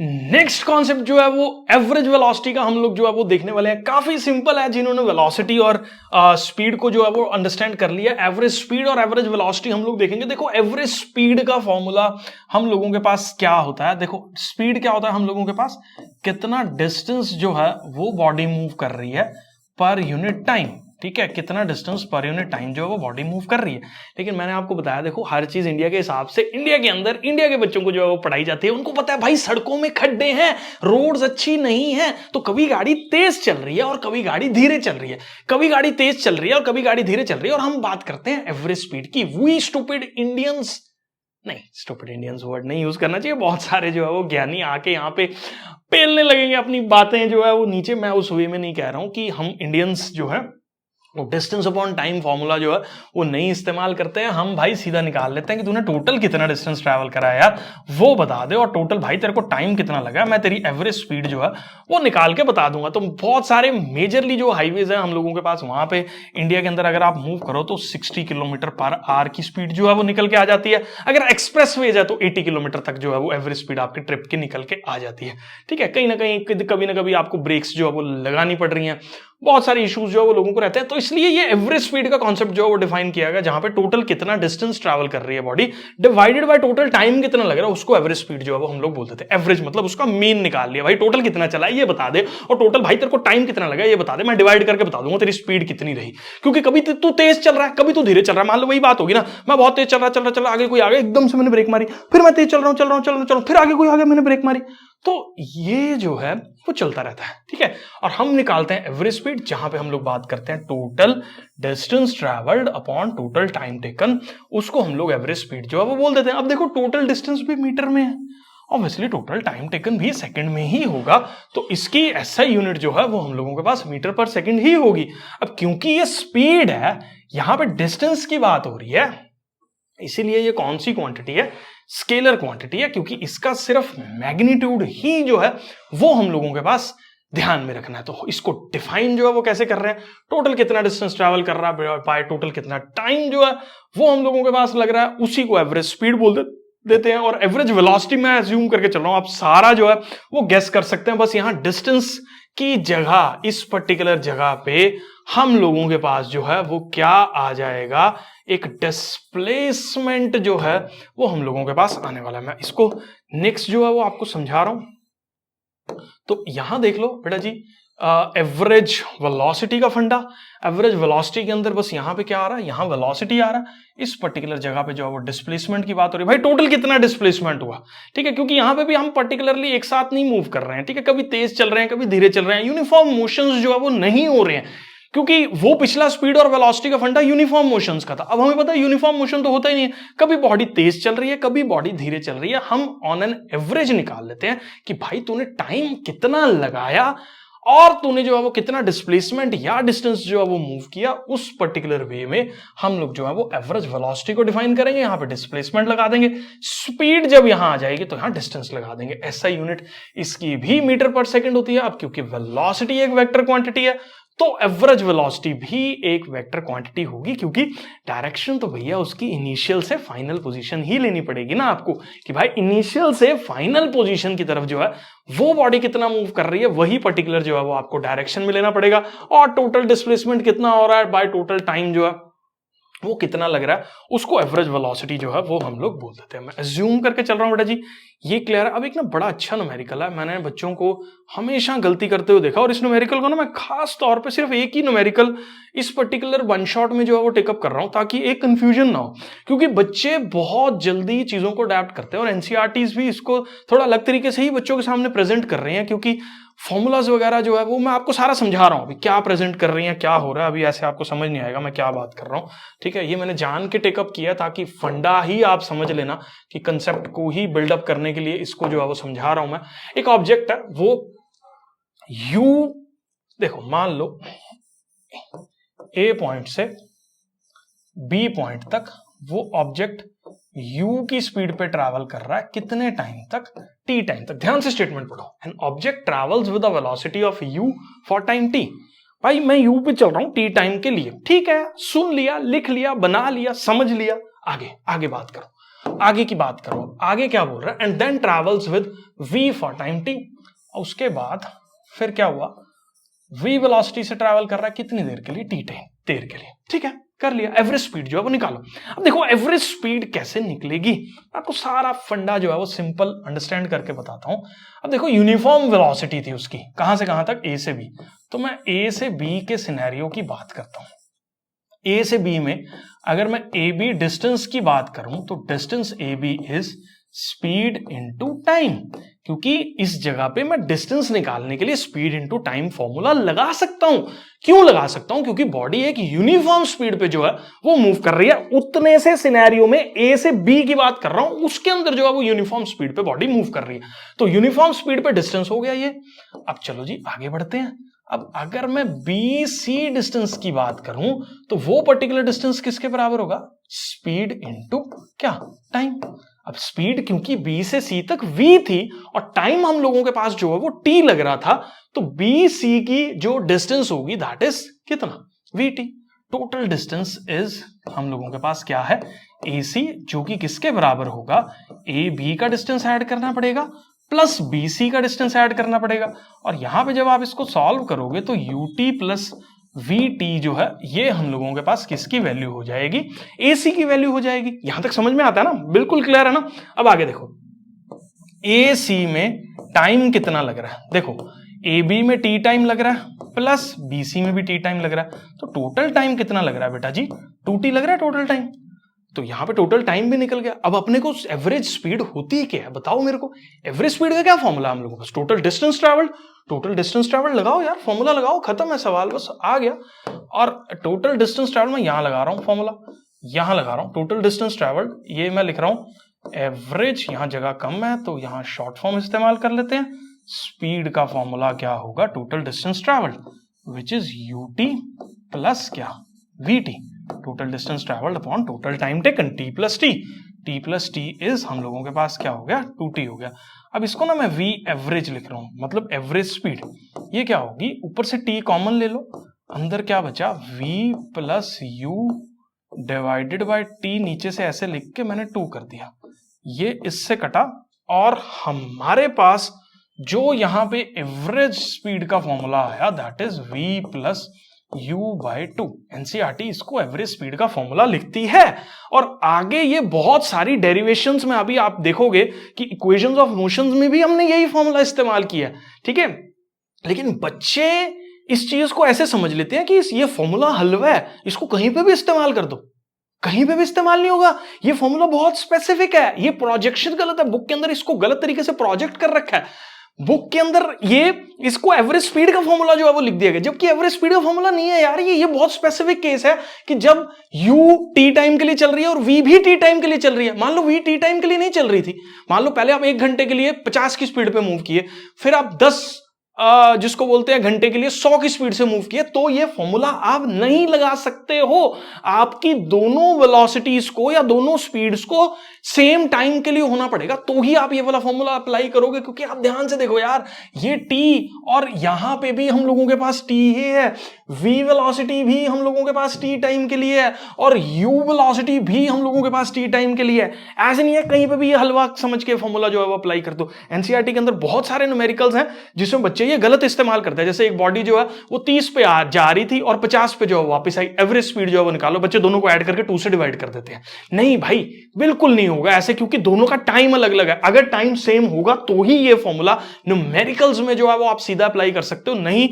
Next concept जो है वो एवरेज वेलोसिटी का हम लोग जो है वो देखने वाले हैं। काफी सिंपल है, जिन्होंने वेलोसिटी और स्पीड को जो है वो अंडरस्टैंड कर लिया। एवरेज स्पीड और एवरेज वेलोसिटी हम लोग देखेंगे। देखो एवरेज स्पीड का फॉर्मूला हम लोगों के पास क्या होता है। देखो स्पीड क्या होता है हम लोगों के पास, कितना डिस्टेंस जो है वो बॉडी मूव कर रही है पर यूनिट टाइम। ठीक है, कितना डिस्टेंस पर यूनिट टाइम जो है वो बॉडी मूव कर रही है। लेकिन मैंने आपको बताया देखो हर चीज इंडिया के हिसाब से, इंडिया के अंदर इंडिया के बच्चों को जो है वो पढ़ाई जाती है। उनको पता है भाई सड़कों में खड्डे हैं, रोड्स अच्छी नहीं है, तो कभी गाड़ी तेज चल रही है और कभी गाड़ी धीरे चल रही है, कभी गाड़ी तेज चल रही है और कभी गाड़ी धीरे चल रही है। और हम बात करते हैं एवरेज स्पीड की। वी स्टूपिड इंडियंस, नहीं स्टूपिड इंडियंस वर्ड नहीं यूज करना चाहिए। बहुत सारे जो है वो ज्ञानी आके यहाँ पे पेलने लगेंगे अपनी बातें जो है वो नीचे। मैं उस वे में नहीं कह रहा हूं कि हम इंडियंस जो है वो डिस्टेंस अपॉन टाइम फॉर्मूला जो है वो नहीं इस्तेमाल करते हैं। हम भाई सीधा निकाल लेते हैं कि तूने टोटल कितना डिस्टेंस ट्रैवल करा है यार वो बता दे, और टोटल भाई तेरे को टाइम कितना लगा, मैं तेरी एवरेज स्पीड जो है वो निकाल के बता दूंगा। तो बहुत सारे मेजरली जो हाईवेज है हम लोगों के पास, वहां पे इंडिया के अंदर अगर आप मूव करो तो 60 किलोमीटर पर आवर की स्पीड जो है वो निकल के आ जाती है। अगर एक्सप्रेस वेज है तो 80 किलोमीटर तक जो है वो एवरेज स्पीड आपके ट्रिप की निकल के आ जाती है। ठीक है, कहीं ना कहीं कभी ना कभी आपको ब्रेक्स जो है वो लगानी पड़ रही हैं, बहुत सारे इश्यूज जो है वो लोगों को रहते हैं। तो इसलिए ये एवरेज स्पीड का कॉन्सेप्ट जो है वो डिफाइन किया गया, जहां पे टोटल कितना डिस्टेंस ट्रैवल कर रही है body divided by total time कितना लग रहा है, उसको एवरेज स्पीड जो है वो हम लोग बोलते थे। एवरेज मतलब उसका मीन निकाल लिया, भाई टोटल कितना चला है ये बता दे, और टोटल भाई तेरे को टाइम कितना लगा ये बता दे, मैं डिवाइड करके बता दूंगा तेरी स्पीड कितनी रही। क्योंकि कभी तू तेज चल रहा है, कभी तू धीरे चल रहा है। मान लो वही बात होगी ना, मैं बहुत तेज चल रहा आगे कोई आ गया, एकदम से मैंने ब्रेक मारी, फिर मैं तेज चल रहा हूं फिर आगे कोई आ गया, मैंने ब्रेक मारी। तो ये जो है वो चलता रहता है। ठीक है, और हम निकालते हैं एवरेज स्पीड, जहां पे हम लोग बात करते हैं total distance travelled upon total time taken, उसको हम लोग एवरेज स्पीड जो है वो बोल देते हैं। अब देखो टोटल डिस्टेंस भी मीटर में है, ऑब्वियसली टोटल टाइम टेकन भी सेकंड में ही होगा, तो इसकी एसआई यूनिट जो है वो हम लोगों के पास मीटर पर सेकंड ही होगी। अब क्योंकि ये स्पीड है, यहां पे डिस्टेंस की बात हो रही है, इसीलिए ये कौन सी क्वांटिटी है, स्केलर क्वांटिटी है, क्योंकि इसका सिर्फ मैग्नीट्यूड ही जो है वो हम लोगों के पास ध्यान में रखना है। तो इसको डिफाइन जो है वो कैसे कर रहे हैं, टोटल कितना डिस्टेंस ट्रैवल कर रहा है बाय टोटल कितना टाइम जो है वो हम लोगों के पास लग रहा है, उसी को एवरेज स्पीड बोल देते हैं। और एवरेज वेलोसिटी मैं अज्यूम करके चल रहा हूं, आप सारा जो है वो गेस कर सकते हैं। बस यहां डिस्टेंस की जगह, इस पर्टिकुलर जगह पे हम लोगों के पास जो है वो क्या आ जाएगा, एक डिस्प्लेसमेंट जो है वो हम लोगों के पास आने वाला है। मैं इसको नेक्स्ट जो है वो आपको समझा रहा हूं। तो यहां देख लो बेटा जी, एवरेज वेलोसिटी का फंडा, एवरेज वेलोसिटी के अंदर बस यहां पे क्या आ रहा है, यहां वेलोसिटी आ रहा है। इस पर्टिकुलर जगह पे जो है वो डिस्प्लेसमेंट की बात हो रही है, भाई टोटल कितना डिस्प्लेसमेंट हुआ। ठीक है, क्योंकि यहां पे भी हम पर्टिकुलरली एक साथ नहीं मूव कर रहे हैं। ठीक है, कभी तेज चल रहे हैं, कभी धीरे चल रहे हैं, यूनिफॉर्म मोशंस जो है वो नहीं हो रहे हैं, क्योंकि वो पिछला स्पीड और वेलोसिटी का फंडा यूनिफॉर्म मोशंस का था। अब हमें पता है यूनिफॉर्म मोशन तो होता ही नहीं है, कभी बॉडी तेज चल रही है, कभी बॉडी धीरे चल रही है। हम ऑन एन एवरेज निकाल लेते हैं कि भाई तूने टाइम कितना लगाया और तूने जो है वो कितना डिस्प्लेसमेंट या डिस्टेंस जो है वो मूव किया, उस पर्टिकुलर वे में हम लोग जो है वो एवरेज वेलोसिटी को डिफाइन करेंगे। यहां पे डिस्प्लेसमेंट लगा देंगे, स्पीड जब यहां आ जाएगी तो यहां डिस्टेंस लगा देंगे। ऐसा यूनिट इसकी भी मीटर पर सेकंड होती है। अब क्योंकि वेलोसिटी एक वेक्टर क्वांटिटी है तो एवरेज वेलोसिटी भी एक वेक्टर क्वांटिटी होगी, क्योंकि डायरेक्शन तो भैया उसकी इनिशियल से फाइनल पोजीशन ही लेनी पड़ेगी ना आपको, कि भाई इनिशियल से फाइनल पोजीशन की तरफ जो है वो बॉडी कितना मूव कर रही है, वही पर्टिकुलर जो है वो आपको डायरेक्शन में लेना पड़ेगा। और टोटल डिस्प्लेसमेंट कितना हो रहा है बाय टोटल टाइम जो है वो कितना लग रहा है, उसको एवरेज वेलोसिटी जो है वो हम लोग बोल देते हैं। मैं अज्यूम करके चल रहा हूं बेटा जी, ये क्लियर है। अब एक ना बड़ा अच्छा न्यूमेरिकल है, मैंने बच्चों को हमेशा गलती करते हुए देखा, और इस न्यूमेरिकल को ना मैं खास तौर पे सिर्फ एक ही न्यूमेरिकल इस पर्टिकुलर वन शॉट में जो है वो टेकअप कर रहा हूं, ताकि एक कंफ्यूजन ना हो, क्योंकि बच्चे बहुत जल्दी चीजों को अडैप्ट करते हैं। और एनसीईआरटीज भी इसको थोड़ा अलग तरीके से ही बच्चों के सामने प्रेजेंट कर रहे हैं, क्योंकि फॉर्मूलाज वगैरह जो है वो मैं आपको सारा समझा रहा हूं, अभी क्या प्रेजेंट कर रही हैं, क्या हो रहा है, अभी ऐसे आपको समझ नहीं आएगा मैं क्या बात कर रहा हूं। ठीक है, ये मैंने जान के टेकअप किया ताकि फंडा ही आप समझ लेना, कि कंसेप्ट को ही बिल्डअप करने के लिए इसको जो है वो समझा रहा हूं मैं। एक ऑब्जेक्ट है वो यू, देखो मान लो ए पॉइंट से बी पॉइंट तक वो ऑब्जेक्ट u की स्पीड पे ट्रैवल कर रहा है, कितने टाइम तक, t टाइम तक। ध्यान से स्टेटमेंट पढ़ो, an object travels with the velocity of u for time t। भाई मैं u पे चल रहा हूं t टाइम के लिए, ठीक है, सुन लिया, लिख लिया, बना लिया, समझ लिया, आगे आगे बात करो। आगे की बात करो, आगे क्या बोल रहा है, and then travels with v for time t। उसके बाद फिर क्या हुआ, v वेलोसिटी से ट्रैवल कर रहा है कितनी देर के लिए, t टाइम देर के लिए। ठीक है, कर लिया। एवरेज स्पीड जो है वो निकालो। अब देखो एवरेज स्पीड कैसे निकलेगी, आपको सारा फंडा जो है वो सिंपल अंडरस्टैंड करके बताता हूं। अब देखो यूनिफॉर्म वेलोसिटी थी उसकी, कहां से कहां तक, ए से बी। तो मैं ए से बी के सिनेरियो की बात करता हूं। ए से बी में अगर मैं ए बी डिस्टेंस की बात करूं तो distance A B is speed into time, क्योंकि इस जगह पे मैं डिस्टेंस निकालने के लिए स्पीड इनटू टाइम फॉर्मूला लगा सकता हूं। क्यों लगा सकता हूं, क्योंकि बॉडी एक यूनिफॉर्म स्पीड पे जो है वो मूव कर रही है। उतने से सिनेरियो में ए से बी की बात कर रहा हूं, उसके अंदर जो है वो यूनिफॉर्म स्पीड पे बॉडी मूव कर रही है। तो यूनिफॉर्म स्पीड पे डिस्टेंस हो गया ये। अब चलो जी आगे बढ़ते हैं। अब अगर मैं बी सी डिस्टेंस की बात करूं तो वो पर्टिकुलर डिस्टेंस किसके बराबर होगा, स्पीड इनटू क्या, टाइम। अब स्पीड क्योंकि बी से सी तक v थी और टाइम हम लोगों के पास जो है वो t लग रहा था, तो बी सी की जो डिस्टेंस होगी दैट इज कितना, vt। टोटल डिस्टेंस इज हम लोगों के पास क्या है, ac, जो कि किसके बराबर होगा, ए बी का डिस्टेंस ऐड करना पड़ेगा प्लस बी सी का डिस्टेंस ऐड करना पड़ेगा। और यहां पे जब आप इसको सॉल्व करोगे तो ut प्लस vt जो है ये हम लोगों के पास किसकी वैल्यू हो जाएगी, ac की वैल्यू हो जाएगी। यहां तक समझ में आता है ना, बिल्कुल क्लियर है ना। अब आगे देखो, ac में टाइम कितना लग रहा है, देखो ab में t टाइम लग रहा है प्लस bc में भी t टाइम लग रहा है, तो टोटल टाइम कितना लग रहा है बेटा जी, 2t लग रहा है टोटल टाइम। तो यहां पे टोटल टाइम भी निकल गया। अब अपने को एवरेज स्पीड होती क्या है बताओ मेरे को, एवरेज स्पीड का क्या फॉर्मूला हम लोगों के पास, total distance travelled. Total distance travel लगाओ यार, फॉर्मूला लगाओ, खत्म है सवाल, बस आ गया। और टोटल डिस्टेंस ट्रैवल मैं यहां लगा रहा हूं फॉर्मूला, यहां लगा रहा हूं टोटल डिस्टेंस ट्रैवल्ड, ये मैं लिख रहा हूं एवरेज, यहां जगह कम है तो यहां शॉर्ट फॉर्म इस्तेमाल कर लेते हैं। स्पीड का फॉर्मूला क्या होगा, total distance travelled which is UT plus क्या, VT, total distance travelled upon total time taken, T plus T. T plus T is हम लोगों के पास क्या हो गया, 2t हो गया। अब इसको ना मैं v एवरेज लिख रहा हूं, मतलब एवरेज स्पीड, ये क्या होगी, ऊपर से t कॉमन ले लो, अंदर क्या बचा, v plus you divided by t, नीचे से ऐसे लिख के मैंने 2 कर दिया, ये इससे कटा और हमारे पास जो यहां पे एवरेज स्पीड का फॉर्मूला आया that is v plus u by 2। NCERT इसको एवरेज स्पीड का फॉर्मूला लिखती है। और आगे ये बहुत सारी डेरिवेशंस में अभी आप देखोगे कि इक्वेशंस ऑफ मोशंस में भी हमने यही फॉर्मूला इस्तेमाल किया है, ठीक है। लेकिन बच्चे इस चीज को ऐसे समझ लेते हैं कि ये फॉर्मूला हलवा है, इसको कहीं पे भी इस्तेमाल कर दो, कहीं पे भी इस्तेमाल नहीं होगा, ये फॉर्मूला बहुत स्पेसिफिक है, ये प्रोजेक्शन गलत है, बुक के अंदर इसको गलत तरीके से प्रोजेक्ट कर रखा है। बुक के अंदर ये इसको एवरेज स्पीड का फॉर्मूला जो है वो लिख दिया गया, जबकि एवरेज स्पीड का फॉर्मूला नहीं है यार, ये बहुत स्पेसिफिक केस है कि जब u t टाइम के लिए चल रही है और v भी t टाइम के लिए चल रही है। मान लो v t टाइम के लिए नहीं चल रही थी, मान लो पहले आप 1 घंटे के लिए 50 की स्पीड पे मूव किए, फिर आप 10 जिसको बोलते हैं घंटे के लिए 100 की स्पीड से मूव किए, तो ये फॉर्मूला आप नहीं लगा सकते हो। आपकी दोनों वेलोसिटीज को या दोनों स्पीड्स को सेम टाइम के लिए होना पड़ेगा, तो ही आप ये वाला फॉर्मूला अप्लाई करोगे। क्योंकि आप ध्यान से देखो यार, ये t और यहां पे भी हम लोगों के पास t ही है, v वेलोसिटी भी हम लोगों के पास t टाइम के लिए है और u वेलोसिटी भी हम लोगों के पास t टाइम के लिए है। ऐसे नहीं है कहीं पे भी ये हलवा समझ के फॉर्मूला जो है वो अप्लाई कर दो। एनसीईआरटी के अंदर बहुत सारे न्यूमेरिकल्स हैं जिसमें बच्चे ये गलत इस्तेमाल करते हैं। जैसे एक बॉडी जो है वो 30 पे जा रही थी और 50 पे जो है वापस आई, एवरेज स्पीड जो है वो निकालो, बच्चे दोनों को ऐड करके 2 से डिवाइड कर देते हैं। नहीं भाई, बिल्कुल नहीं होगा ऐसे, क्योंकि दोनों का टाइम अलग अलग है। अगर टाइम सेम होगा तो ही ये फॉर्मूला न्यूमेरिकल्स में जो है वो आप सीधा अप्लाई कर सकते हो, नहीं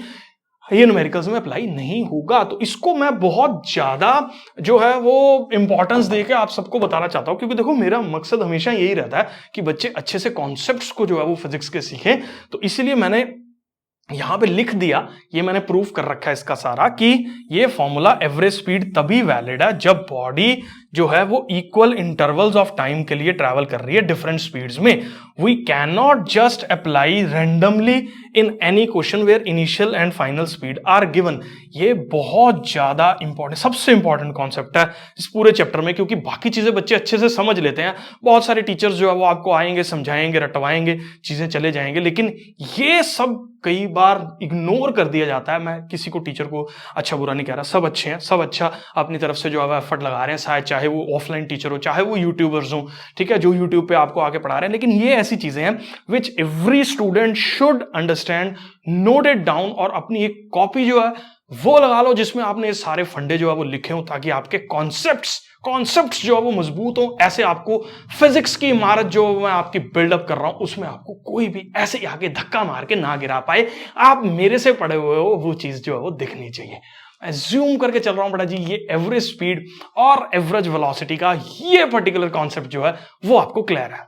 ये न्यूमेरिकल्स में अप्लाई नहीं होगा। तो इसको मैं बहुत ज्यादा जो है वो इंपॉर्टेंस देके आप सबको बताना चाहता हूं, क्योंकि देखो मेरा मकसद हमेशा यही रहता है कि बच्चे अच्छे से कॉन्सेप्ट्स को जो है वो फिजिक्स के सीखें। तो इसीलिए मैंने यहां पे लिख दिया, ये मैंने प्रूफ कर रखा है इसका सारा, कि ये फॉर्मूला एवरेज स्पीड तभी वैलिड है जब बॉडी जो है वो इक्वल इंटरवल्स ऑफ टाइम के लिए ट्रैवल कर रही है डिफरेंट स्पीड्स में। We can not just apply randomly in any question where initial and final speed are given. ये बहुत ज्यादा इंपॉर्टेंट, सबसे इंपॉर्टेंट कॉन्सेप्ट है इस पूरे चैप्टर में, क्योंकि बाकी चीजें बच्चे अच्छे से समझ लेते हैं। बहुत सारे टीचर्स जो है वो आपको आएंगे, समझाएंगे, रटवाएंगे, चीजें चले जाएंगे, लेकिन ये सब कई बार इग्नोर कर दिया जाता है। मैं किसी को टीचर को अच्छा बुरा नहीं कह रहा, सब अच्छे हैं, सब अच्छा अपनी तरफ से जो है एफर्ट लगा रहे हैं, शायद चाहे चाहे वो ऑफलाइन टीचर हो, चाहे वो यूट्यूबर्स हो, ठीक है, जो यूट्यूब पे आपको आके पढ़ा रहे हैं। लेकिन ये ऐसी चीजें हैं which every student should understand, note it down, और अपनी एक कॉपी जो है वो लगा लो जिसमें आपने ये सारे फंडे जो है वो लिखे हो, ताकि आपके कॉन्सेप्ट्स जो है वो मजबूत हो। ऐसे आपको फिजिक्स की इमारत जो मैं आपकी बिल्डअप कर रहा हूं उसमें आपको कोई भी ऐसे आके धक्का मार के ना गिरा पाए। आप मेरे से पढ़े हुए हो, वो चीज जो है वो दिखनी चाहिए। मैं जूम करके चल रहा हूं बेटा जी, ये एवरेज स्पीड और एवरेज वेलोसिटी का ये पर्टिकुलर कॉन्सेप्ट जो है वो आपको क्लियर है।